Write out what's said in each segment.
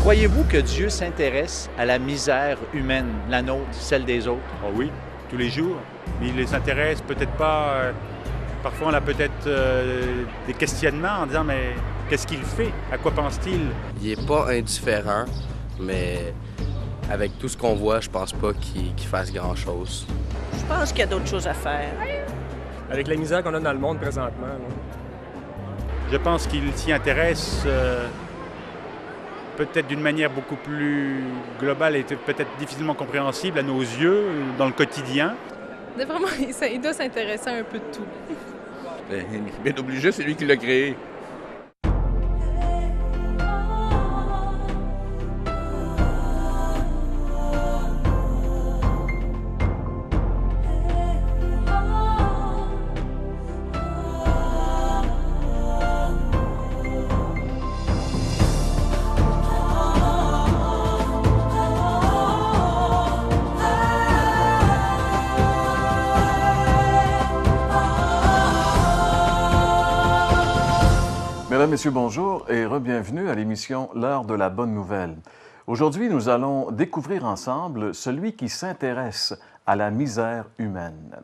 Croyez-vous que Dieu s'intéresse à la misère humaine, la nôtre, celle des autres? Oh oui, tous les jours. Mais il les intéresse peut-être pas. Parfois, on a peut-être des questionnements en disant mais qu'est-ce qu'il fait? À quoi pense-t-il? Il n'est pas indifférent, mais avec tout ce qu'on voit, je pense pas qu'il fasse grand-chose. Je pense qu'il y a d'autres choses à faire. Avec la misère qu'on a dans le monde présentement. Là. Je pense qu'il s'y intéresse peut-être d'une manière beaucoup plus globale et peut-être difficilement compréhensible à nos yeux dans le quotidien. Vraiment, il doit s'intéresser à un peu de tout. Bien obligé, c'est lui qui l'a créé. Mesdames, Messieurs, bonjour et re-bienvenue à l'émission L'heure de la bonne nouvelle. Aujourd'hui, nous allons découvrir ensemble celui qui s'intéresse à la misère humaine.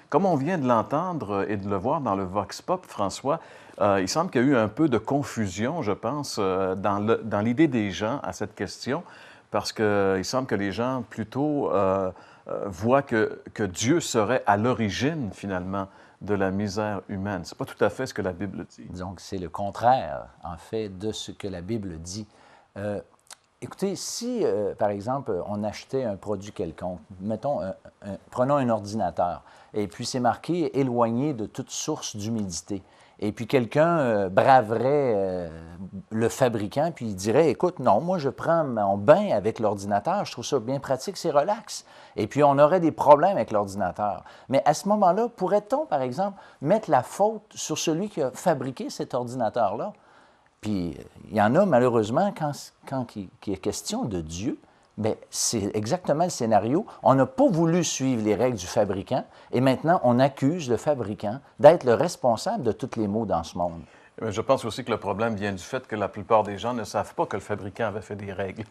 Comme on vient de l'entendre et de le voir dans le Vox Pop, François, il semble qu'il y a eu un peu de confusion, je pense, dans l'idée des gens à cette question, parce qu'il semble que les gens plutôt voient que Dieu serait à l'origine, finalement, de la misère humaine. Ce n'est pas tout à fait ce que la Bible dit. Donc, c'est le contraire, en fait, de ce que la Bible dit. Écoutez, si, par exemple, on achetait un produit quelconque, mettons, prenons un ordinateur, et puis c'est marqué « éloigné de toute source d'humidité », et puis quelqu'un braverait le fabricant, puis il dirait « Écoute, non, moi, je prends mon bain avec l'ordinateur, je trouve ça bien pratique, c'est relax. » Et puis, on aurait des problèmes avec l'ordinateur. Mais à ce moment-là, pourrait-on, par exemple, mettre la faute sur celui qui a fabriqué cet ordinateur-là? Puis, il y en a, malheureusement, quand il est question de Dieu, bien, c'est exactement le scénario. On n'a pas voulu suivre les règles du fabricant et maintenant, on accuse le fabricant d'être le responsable de tous les maux dans ce monde. Je pense aussi que le problème vient du fait que la plupart des gens ne savent pas que le fabricant avait fait des règles.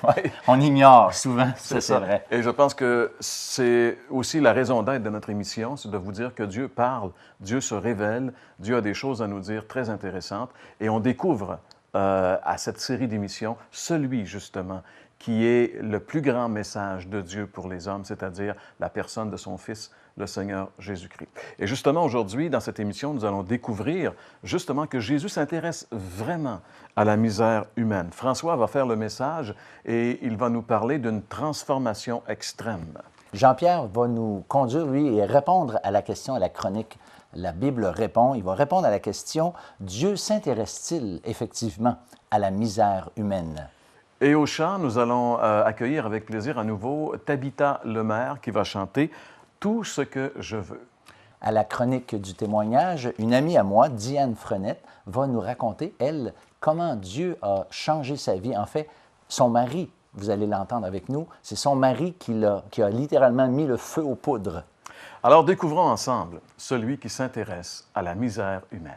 Ouais, on ignore souvent, ça c'est vrai. Et je pense que c'est aussi la raison d'être de notre émission, c'est de vous dire que Dieu parle, Dieu se révèle, Dieu a des choses à nous dire très intéressantes et on découvre à cette série d'émissions celui justement qui est le plus grand message de Dieu pour les hommes, c'est-à-dire la personne de son Fils, le Seigneur Jésus-Christ. Et justement, aujourd'hui, dans cette émission, nous allons découvrir justement que Jésus s'intéresse vraiment à la misère humaine. François va faire le message et il va nous parler d'une transformation extrême. Jean-Pierre va nous conduire, lui, et répondre à la question, à la chronique. La Bible répond, il va répondre à la question « Dieu s'intéresse-t-il effectivement à la misère humaine ?» Et au chant, nous allons accueillir avec plaisir à nouveau Tabitha Lemaire qui va chanter « Tout ce que je veux ». À la chronique du témoignage, une amie à moi, Diane Frenette, va nous raconter, elle, comment Dieu a changé sa vie. En fait, son mari, vous allez l'entendre avec nous, c'est son mari qui a littéralement mis le feu aux poudres. Alors découvrons ensemble celui qui s'intéresse à la misère humaine.